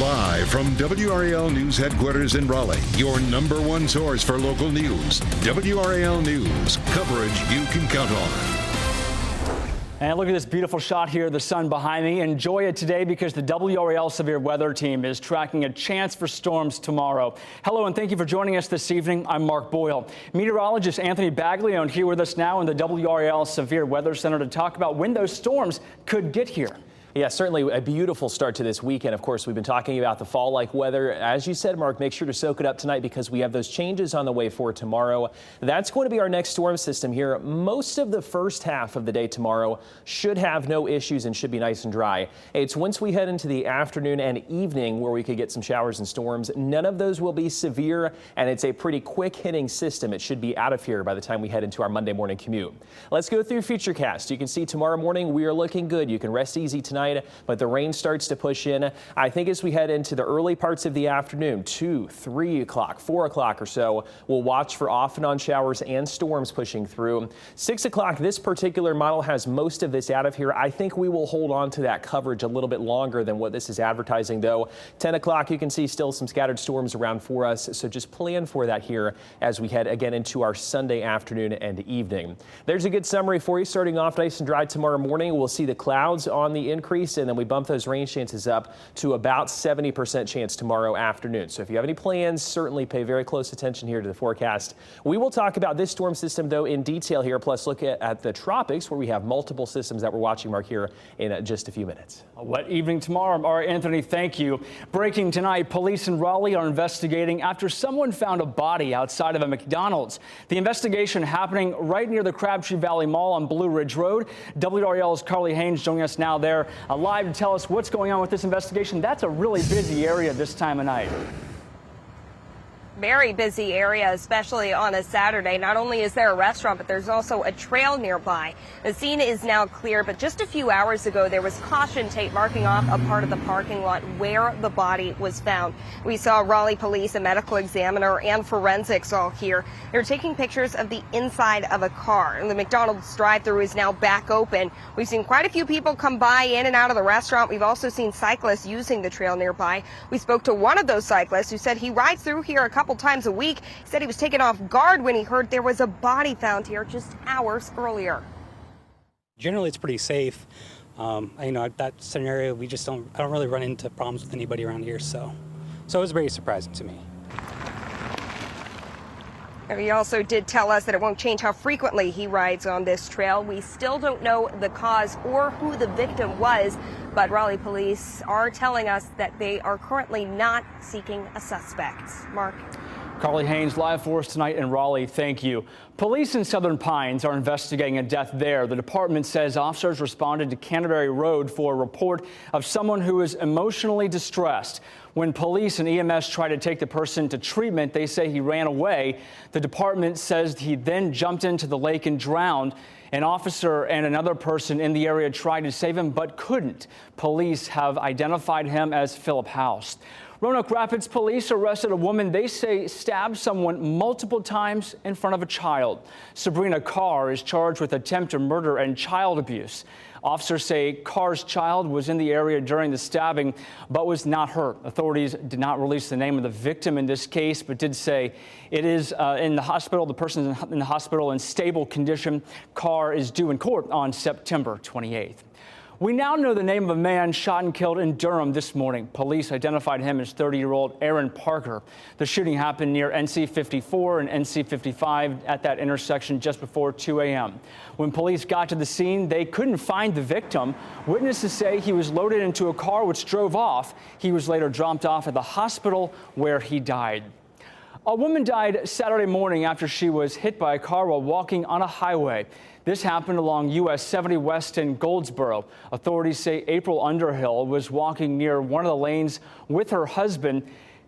Live from WRAL News Headquarters in Raleigh, your #1 source for local news. WRAL News, coverage you can count on. And look at this beautiful shot here, the sun behind me. Enjoy it today because the WRAL Severe Weather Team is tracking a chance for storms tomorrow. Hello and thank you for joining us this evening. I'm Mark Boyle. Meteorologist Anthony Baglione here with us now in the WRAL Severe Weather Center to talk about when those storms could get here. Yeah, certainly a beautiful start to this weekend. Of course, we've been talking about the fall-like weather. As you said, Mark, make sure to soak it up tonight because we have those changes on the way for tomorrow. That's going to be our next storm system here. Most of the first half of the day tomorrow should have no issues and should be nice and dry. It's once we head into the afternoon and evening where we could get some showers and storms. None of those will be severe, and it's a pretty quick-hitting system. It should be out of here by the time we head into our Monday morning commute. Let's go through Futurecast. You can see tomorrow morning we are looking good. You can rest easy tonight. But the rain starts to push in. I think as we head into the early parts of the afternoon, 2, 3 o'clock, 4 o'clock or so, we'll watch for off and on showers and storms pushing through. 6 o'clock, this particular model has most of this out of here. I think we will hold on to that coverage a little bit longer than what this is advertising, though. 10 o'clock, you can see still some scattered storms around for us, so just plan for that here as we head again into our Sunday afternoon and evening. There's a good summary for you. Starting off nice and dry tomorrow morning, we'll see the clouds on the increase, and then we bump those rain chances up to about 70% chance tomorrow afternoon. So if you have any plans, certainly pay very close attention here to the forecast. We will talk about this storm system, though, in detail here, plus look at the tropics where we have multiple systems that we're watching, Mark, here in just a few minutes. A wet evening tomorrow. All right, Anthony, thank you. Breaking tonight, police in Raleigh are investigating after someone found a body outside of a McDonald's. The investigation happening right near the Crabtree Valley Mall on Blue Ridge Road. WRAL's Carly Haynes joining us now there live to tell us what's going on with this investigation. That's a really busy area this time of night. Very busy area, especially on a Saturday. Not only is there a restaurant, but there's also a trail nearby. The scene is now clear, but just a few hours ago, there was caution tape marking off a part of the parking lot where the body was found. We saw Raleigh police, a medical examiner, and forensics all here. They're taking pictures of the inside of a car. And the McDonald's drive-thru is now back open. We've seen quite a few people come by in and out of the restaurant. We've also seen cyclists using the trail nearby. We spoke to one of those cyclists who said he rides through here a couple times a week. He said he was taken off guard when he heard there was a body found here just hours earlier. Generally, it's pretty safe. That scenario, I don't really run into problems with anybody around here, so it was very surprising to me. He also did tell us that it won't change how frequently he rides on this trail. We still don't know the cause or who the victim was, but Raleigh police are telling us that they are currently not seeking a suspect. Mark. Carly Haynes live for us tonight in Raleigh. Thank you. Police in Southern Pines are investigating a death there. The department says officers responded to Canterbury Road for a report of someone who is emotionally distressed. When police and EMS tried to take the person to treatment, they say he ran away. The department says he then jumped into the lake and drowned. An officer and another person in the area tried to save him but couldn't. Police have identified him as Philip House. Roanoke Rapids police arrested a woman they say stabbed someone multiple times in front of a child. Sabrina Carr is charged with attempted murder and child abuse. Officers say Carr's child was in the area during the stabbing but was not hurt. Authorities did not release the name of the victim in this case, but did say it is in the hospital. The person is in the hospital in stable condition. Carr is due in court on September 28th. We now know the name of a man shot and killed in Durham this morning. Police identified him as 30-year-old Aaron Parker. The shooting happened near NC 54 and NC 55 at that intersection just before 2 a.m. When police got to the scene, they couldn't find the victim. Witnesses say he was loaded into a car which drove off. He was later dropped off at the hospital where he died. A woman died Saturday morning after she was hit by a car while walking on a highway. This happened along US 70 West in Goldsboro. Authorities say April Underhill was walking near one of the lanes with her husband.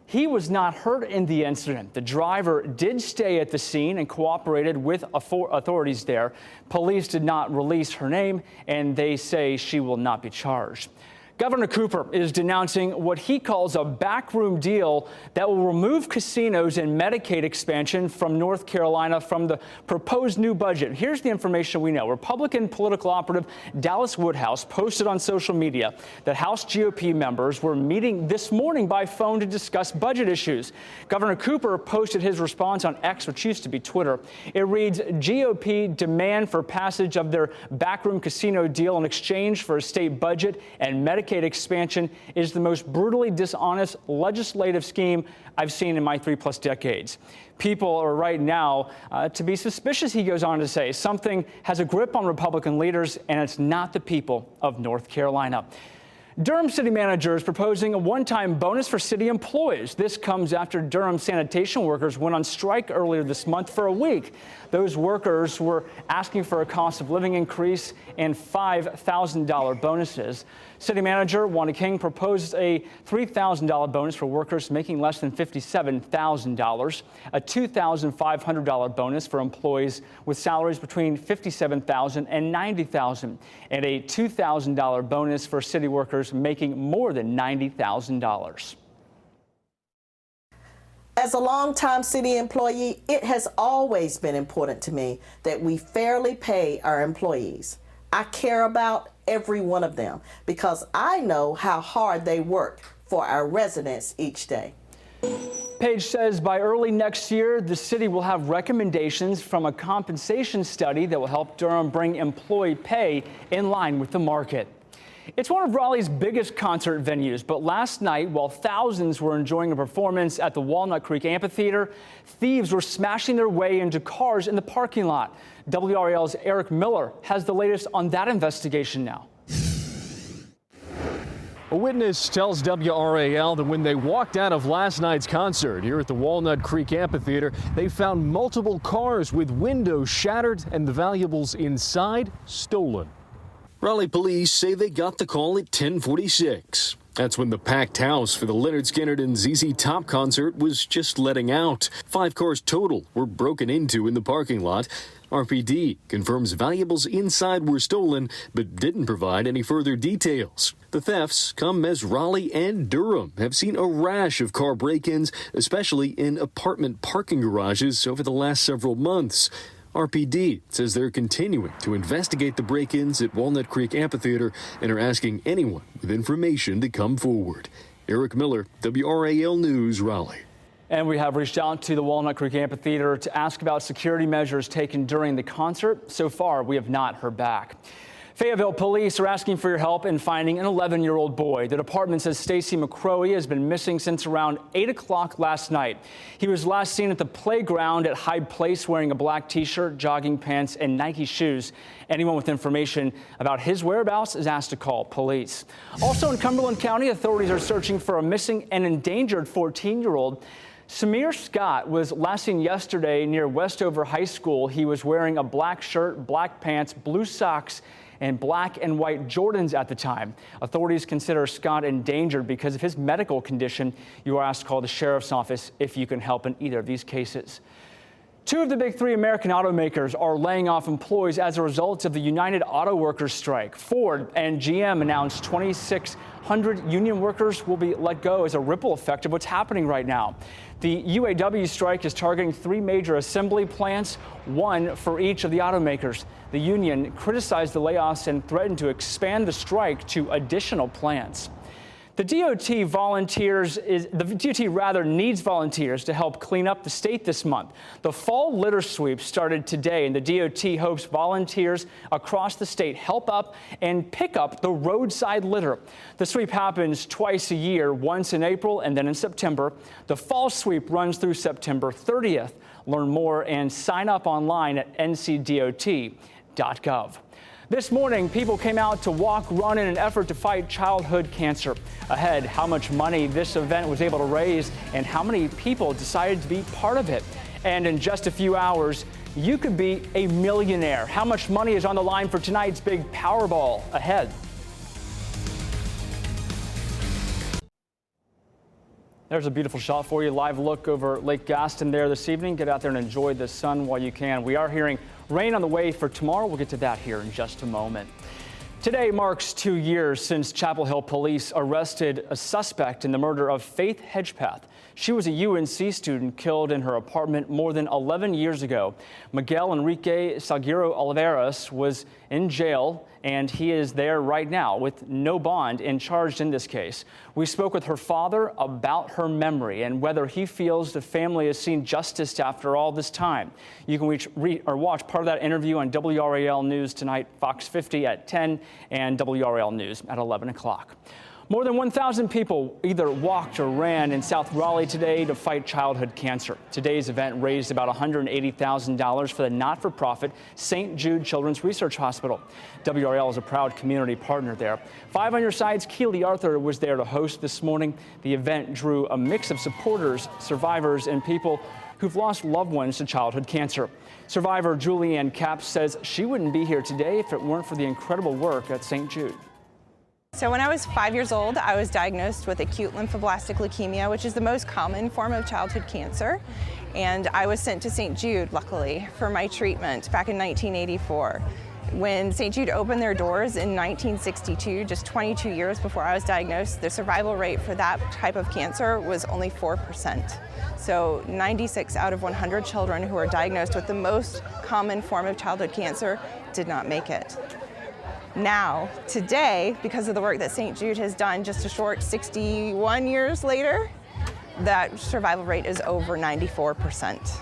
He was not hurt in the incident. The driver did stay at the scene and cooperated with authorities there. Police did not release her name, and they say she will not be charged. Governor Cooper is denouncing what he calls a backroom deal that will remove casinos and Medicaid expansion from North Carolina from the proposed new budget. Here's the information we know. Republican political operative Dallas Woodhouse posted on social media that House GOP members were meeting this morning by phone to discuss budget issues. Governor Cooper posted his response on X, which used to be Twitter. It reads, GOP demand for passage of their backroom casino deal in exchange for a state budget and Medicaid expansion is the most brutally dishonest legislative scheme I've seen in my 3+ decades. People are right now to be suspicious, he goes on to say. Something has a grip on Republican leaders, and it's not the people of North Carolina. Durham city manager is proposing a one-time bonus for city employees. This comes after Durham sanitation workers went on strike earlier this month for a week. Those workers were asking for a cost of living increase and $5,000 bonuses. City manager Wanda King proposed a $3,000 bonus for workers making less than $57,000, a $2,500 bonus for employees with salaries between $57,000 and $90,000, and a $2,000 bonus for city workers making more than $90,000. As a longtime city employee, it has always been important to me that we fairly pay our employees. I care about every one of them because I know how hard they work for our residents each day. Page says by early next year, the city will have recommendations from a compensation study that will help Durham bring employee pay in line with the market. It's one of Raleigh's biggest concert venues, but last night, while thousands were enjoying a performance at the Walnut Creek Amphitheater, thieves were smashing their way into cars in the parking lot. WRAL's Eric Miller has the latest on that investigation now. A witness tells WRAL that when they walked out of last night's concert here at the Walnut Creek Amphitheater, they found multiple cars with windows shattered and the valuables inside stolen. Raleigh police say they got the call at 10:46. That's when the packed house for the Leonard Skinner and ZZ Top concert was just letting out. 5 cars total were broken into in the parking lot. RPD confirms valuables inside were stolen, but didn't provide any further details. The thefts come as Raleigh and Durham have seen a rash of car break-ins, especially in apartment parking garages over the last several months. RPD says they're continuing to investigate the break-ins at Walnut Creek Amphitheater and are asking anyone with information to come forward. Eric Miller, WRAL News, Raleigh. And we have reached out to the Walnut Creek Amphitheater to ask about security measures taken during the concert. So far, we have not heard back. Fayetteville police are asking for your help in finding an 11-year-old boy. The department says Stacy McCrory has been missing since around 8 o'clock last night. He was last seen at the playground at Hyde Place wearing a black T-shirt, jogging pants, and Nike shoes. Anyone with information about his whereabouts is asked to call police. Also in Cumberland County, authorities are searching for a missing and endangered 14-year-old. Samir Scott was last seen yesterday near Westover High School. He was wearing a black shirt, black pants, blue socks, and black and white Jordans at the time. Authorities consider Scott endangered because of his medical condition. You are asked to call the sheriff's office if you can help in either of these cases. 2 of the big 3 American automakers are laying off employees as a result of the United Auto Workers strike. Ford and GM announced 2,600 union workers will be let go as a ripple effect of what's happening right now. The UAW strike is targeting 3 major assembly plants, 1 for each of the automakers. The union criticized the layoffs and threatened to expand the strike to additional plants. The DOT needs volunteers to help clean up the state this month. The fall litter sweep started today, and the DOT hopes volunteers across the state help up and pick up the roadside litter. The sweep happens twice a year, once in April and then in September. The fall sweep runs through September 30th. Learn more and sign up online at ncdot.gov. This morning, people came out to walk, run in an effort to fight childhood cancer. Ahead, how much money this event was able to raise and how many people decided to be part of it. And in just a few hours, you could be a millionaire. How much money is on the line for tonight's big Powerball? Ahead. There's a beautiful shot for you. Live look over Lake Gaston there this evening. Get out there and enjoy the sun while you can. We are hearing rain on the way for tomorrow. We'll get to that here in just a moment. Today marks 2 years since Chapel Hill police arrested a suspect in the murder of Faith Hedgepeth. She was a UNC student killed in her apartment more than 11 years ago. Miguel Enrique Salguero Oliveras was in jail, and he is there right now with no bond and charged in this case. We spoke with her father about her memory and whether he feels the family has seen justice after all this time. You can watch part of that interview on WRAL News tonight, Fox 50 at 10 and WRAL News at 11 o'clock. More than 1,000 people either walked or ran in South Raleigh today to fight childhood cancer. Today's event raised about $180,000 for the not-for-profit St. Jude Children's Research Hospital. WRAL is a proud community partner there. 5 on Your Side's Keely Arthur was there to host this morning. The event drew a mix of supporters, survivors, and people who've lost loved ones to childhood cancer. Survivor Julianne Capps says she wouldn't be here today if it weren't for the incredible work at St. Jude. So when I was 5 years old, I was diagnosed with acute lymphoblastic leukemia, which is the most common form of childhood cancer. And I was sent to St. Jude, luckily, for my treatment back in 1984. When St. Jude opened their doors in 1962, just 22 years before I was diagnosed, the survival rate for that type of cancer was only 4%. So 96 out of 100 children who are diagnosed with the most common form of childhood cancer did not make it. Now, today, because of the work that St. Jude has done just a short 61 years later, that survival rate is over 94%.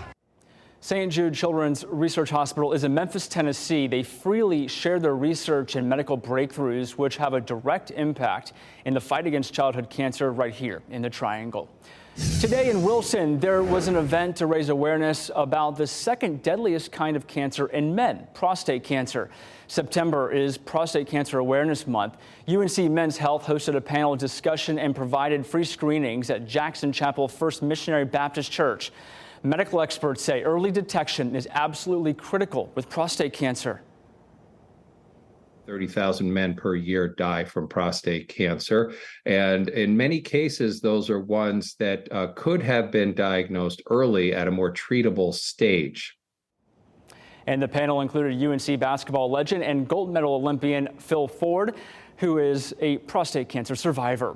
St. Jude Children's Research Hospital is in Memphis, Tennessee. They freely share their research and medical breakthroughs, which have a direct impact in the fight against childhood cancer right here in the Triangle. Today in Wilson, there was an event to raise awareness about the second deadliest kind of cancer in men, prostate cancer. September is Prostate Cancer Awareness Month. UNC Men's Health hosted a panel discussion and provided free screenings at Jackson Chapel First Missionary Baptist Church. Medical experts say early detection is absolutely critical with prostate cancer. 30,000 men per year die from prostate cancer. And in many cases, those are ones that could have been diagnosed early at a more treatable stage. And the panel included UNC basketball legend and gold medal Olympian Phil Ford, who is a prostate cancer survivor.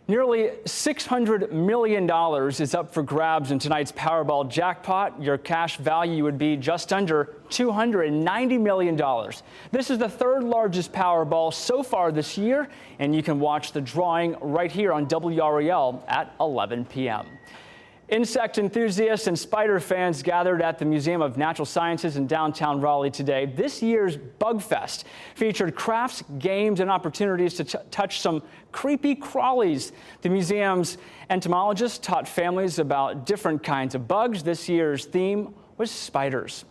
Nearly $600 million is up for grabs in tonight's Powerball jackpot. Your cash value would be just under $290 million. This is the third largest Powerball so far this year, and you can watch the drawing right here on WRAL at 11 p.m. Insect enthusiasts and spider fans gathered at the Museum of Natural Sciences in downtown Raleigh today. This year's Bug Fest featured crafts, games, and opportunities to touch some creepy crawlies. The museum's entomologists taught families about different kinds of bugs. This year's theme was spiders.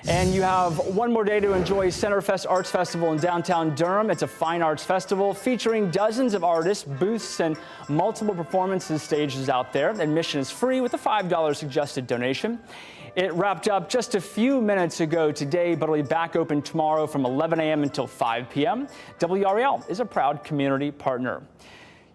And you have one more day to enjoy Centerfest Arts Festival in downtown Durham. It's a fine arts festival featuring dozens of artists, booths, and multiple performances stages out there. Admission is free with a $5 suggested donation. It wrapped up just a few minutes ago today, but it'll be back open tomorrow from 11 a.m. until 5 p.m. WRAL is a proud community partner.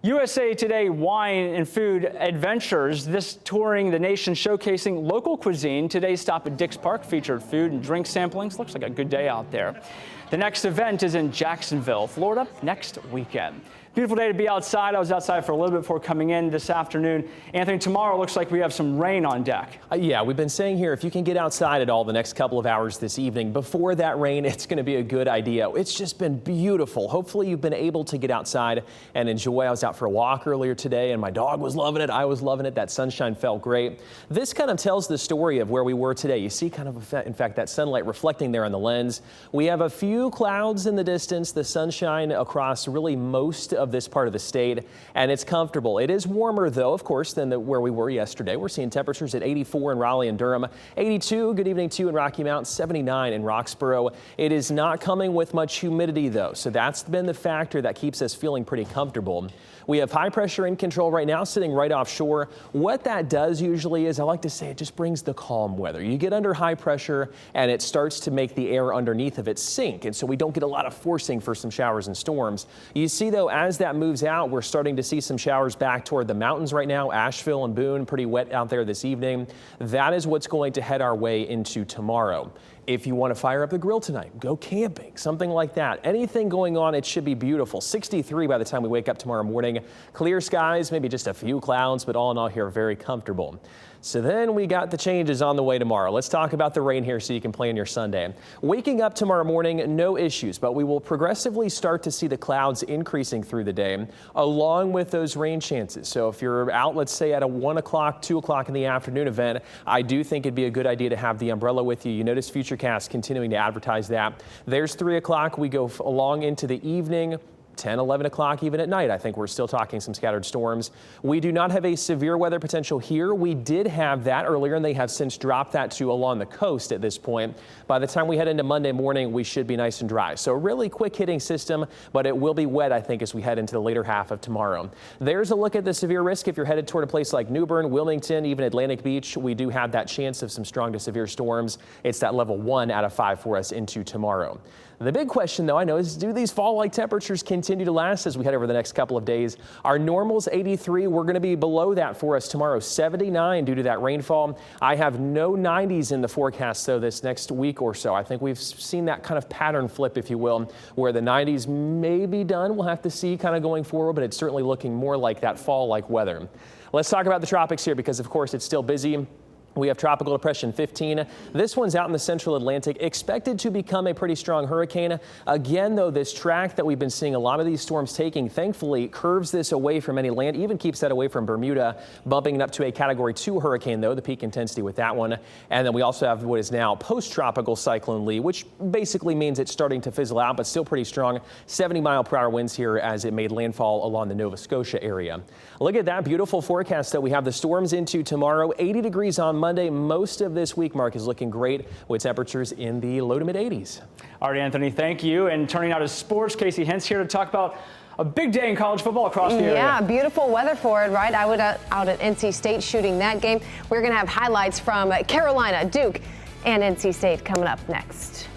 USA Today Wine and Food Adventures, this touring the nation showcasing local cuisine. Today's stop at Dix Park featured food and drink samplings. Looks like a good day out there. The next event is in Jacksonville, Florida, next weekend. Beautiful day to be outside. I was outside for a little bit before coming in this afternoon. Anthony, tomorrow looks like we have some rain on deck. Yeah, we've been saying here, if you can get outside at all the next couple of hours this evening before that rain, it's going to be a good idea. It's just been beautiful. Hopefully you've been able to get outside and enjoy. I was out for a walk earlier today and my dog was loving it. I was loving it. That sunshine felt great. This kind of tells the story of where we were today. You see kind of, in fact, that sunlight reflecting there on the lens. We have a few clouds in the distance, the sunshine across really most of this part of the state, and it's comfortable. It is warmer, though, of course, than where we were yesterday. We're seeing temperatures at 84 in Raleigh and Durham, 82, good evening to you in Rocky Mount, 79 in Roxborough. It is not coming with much humidity, though, so that's been the factor that keeps us feeling pretty comfortable. We have high pressure in control right now, sitting right offshore. What that does usually is, I like to say, it just brings the calm weather. You get under high pressure and it starts to make the air underneath of it sink, and so we don't get a lot of forcing for some showers and storms. You see, though, as that moves out, we're starting to see some showers back toward the mountains right now. Asheville and Boone, pretty wet out there this evening. That is what's going to head our way into tomorrow. If you want to fire up the grill tonight, go camping, something like that. Anything going on, it should be beautiful. 63 by the time we wake up tomorrow morning. Clear skies, maybe just a few clouds, but all in all here, very comfortable. So then we got the changes on the way tomorrow. Let's talk about the rain here so you can plan your Sunday. Waking up tomorrow morning, no issues, but we will progressively start to see the clouds increasing through the day, along with those rain chances. So if you're out, let's say at a 1 o'clock, 2 o'clock in the afternoon event, I do think it'd be a good idea to have the umbrella with you. You notice Futurecast continuing to advertise that. There's 3 o'clock. We go along into the evening. 10, 11 o'clock, even at night, I think we're still talking some scattered storms. We do not have a severe weather potential here. We did have that earlier, and they have since dropped that to along the coast at this point. By the time we head into Monday morning, we should be nice and dry. So a really quick hitting system, but it will be wet, I think, as we head into the later half of tomorrow. There's a look at the severe risk. If you're headed toward a place like New Bern, Wilmington, even Atlantic Beach, we do have that chance of some strong to severe storms. It's that level 1 out of 5 for us into tomorrow. The big question, though, I know, is do these fall-like temperatures continue to last as we head over the next couple of days? Our normal's 83. We're going to be below that for us tomorrow, 79 due to that rainfall. I have no 90s in the forecast, though, this next week or so. I think we've seen that kind of pattern flip, if you will, where the 90s may be done. We'll have to see kind of going forward, but it's certainly looking more like that fall-like weather. Let's talk about the tropics here because, of course, it's still busy. We have Tropical Depression 15. This one's out in the central Atlantic, expected to become a pretty strong hurricane. Again, though, this track that we've been seeing a lot of these storms taking, thankfully, curves this away from any land, even keeps that away from Bermuda, bumping it up to a Category 2 hurricane, though, the peak intensity with that one. And then we also have what is now post-tropical Cyclone Lee, which basically means it's starting to fizzle out, but still pretty strong. 70-mile-per-hour winds here as it made landfall along the Nova Scotia area. Look at that beautiful forecast that we have the storms into tomorrow. 80 degrees on Monday. Most of this week, Mark, is looking great with temperatures in the low to mid 80s. All right, Anthony, thank you. And turning out to sports, Casey Hentz here to talk about a big day in college football across the area. Yeah, beautiful weather for it, right? I was out at NC State shooting that game. We're going to have highlights from Carolina, Duke, and NC State coming up next.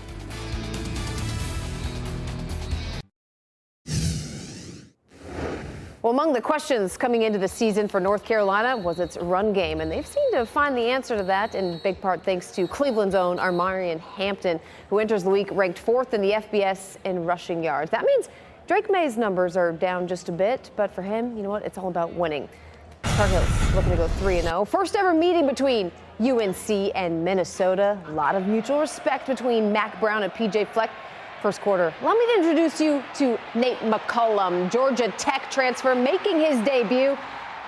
Well, among the questions coming into the season for North Carolina was its run game, and they've seemed to find the answer to that in big part thanks to Cleveland's own Armarian Hampton, who enters the week ranked 4th in the FBS in rushing yards. That means Drake May's numbers are down just a bit, but for him, you know what? It's all about winning. Tar Heels looking to go 3-0. First ever meeting between UNC and Minnesota. A lot of mutual respect between Mac Brown and PJ Fleck. First quarter. Allow me to introduce you to Nate McCullum, Georgia Tech transfer, making his debut.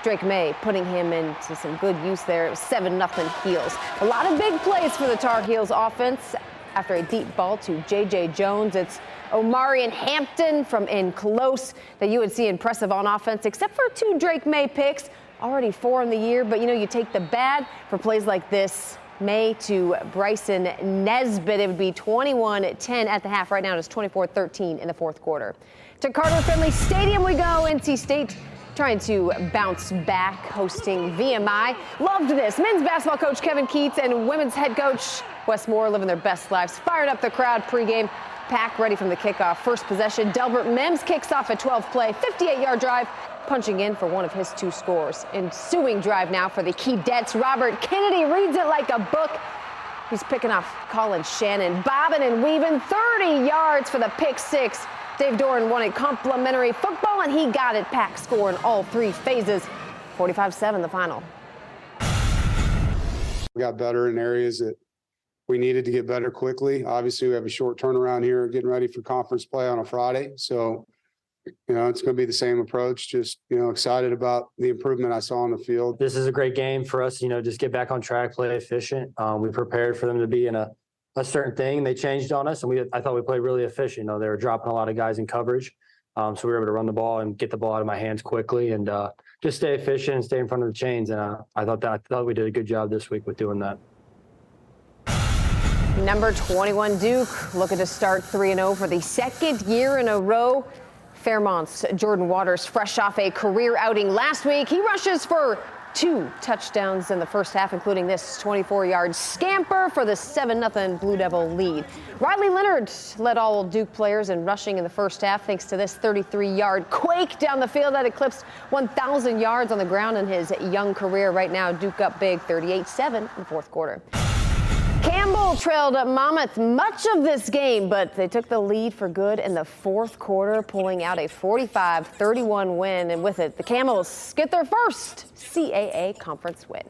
Drake May putting him into some good use there. It was 7-0 Heels. A lot of big plays for the Tar Heels offense. After a deep ball to J.J. Jones, it's Omarion Hampton from in close. The UNC impressive on offense, except for 2 Drake May picks. Already 4 in the year, but you take the bad for plays like this. May to Bryson Nesbitt. It would be 21-10 at the half. Right now, it's 24-13 in the fourth quarter. To Carter Finley Stadium we go. NC State trying to bounce back, hosting VMI. Loved this. Men's basketball coach Kevin Keats and women's head coach Wes Moore living their best lives. Fired up the crowd pregame. Pack ready from the kickoff. First possession, Delbert Mims kicks off a 12-play, 58-yard drive, punching in for one of his 2 scores. Ensuing drive now for the Keydets. Robert Kennedy reads it like a book. He's picking off Colin Shannon, bobbing and weaving, 30 yards for the pick 6. Dave Doran wanted complimentary football, and he got it. Pack scoring all 3 phases. 45-7 the final. We got better in areas that we needed to get better quickly. Obviously, we have a short turnaround here, getting ready for conference play on a Friday. So, it's going to be the same approach. Just, excited about the improvement I saw on the field. This is a great game for us, just get back on track, play efficient. We prepared for them to be in a certain thing. They changed on us, and I thought we played really efficient. They were dropping a lot of guys in coverage. So we were able to run the ball and get the ball out of my hands quickly and just stay efficient and stay in front of the chains. And I thought we did a good job this week with doing that. Number 21 Duke looking to start 3-0 for the second year in a row. Fairmont's Jordan Waters, fresh off a career outing last week. He rushes for 2 touchdowns in the first half, including this 24-yard scamper for the 7-0 Blue Devil lead. Riley Leonard led all Duke players in rushing in the first half thanks to this 33-yard quake down the field that eclipsed 1,000 yards on the ground in his young career. Right now, Duke up big, 38-7 in the fourth quarter. Campbell WRAL trailed Monmouth much of this game, but they took the lead for good in the fourth quarter, pulling out a 45-31 win. And with it, the Camels get their first CAA conference win.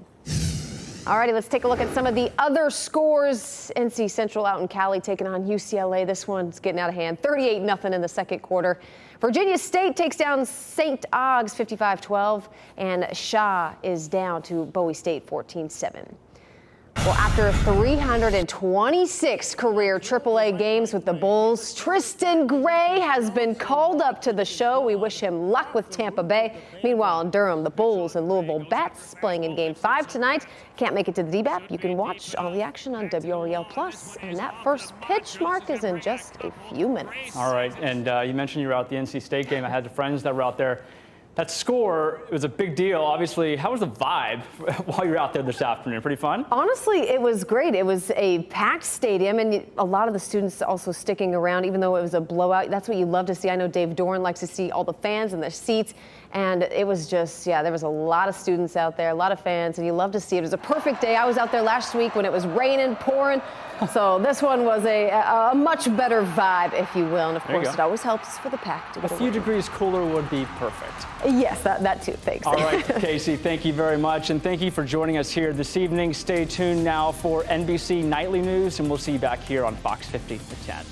All righty, let's take a look at some of the other scores. NC Central out in Cali taking on UCLA. This one's getting out of hand. 38-0 in the second quarter. Virginia State takes down St. Aug's 55-12, and Shaw is down to Bowie State 14-7. Well, after 326 career AAA games with the Bulls, Tristan Gray has been called up to the show. We wish him luck with Tampa Bay. Meanwhile, in Durham, the Bulls and Louisville Bats playing in Game 5 tonight. Can't make it to the DBAP. You can watch all the action on WRAL+. And that first pitch, Mark, is in just a few minutes. All right, and you mentioned you were out at the NC State game. I had friends that were out there. That score, it was a big deal. Obviously, how was the vibe while you were out there this afternoon? Pretty fun? Honestly, it was great. It was a packed stadium, and a lot of the students also sticking around, even though it was a blowout. That's what you love to see. I know Dave Dorn likes to see all the fans in the seats, and it was just, yeah, there was a lot of students out there, a lot of fans, and you love to see it. It was a perfect day. I was out there last week when it was raining, pouring, so this one was a much better vibe, if you will, and of course, it always helps for the pack to get a few degrees cooler would be perfect. Yes, that too. Thanks. All right, Casey, thank you very much. And thank you for joining us here this evening. Stay tuned now for NBC Nightly News, and we'll see you back here on Fox 50 at 10.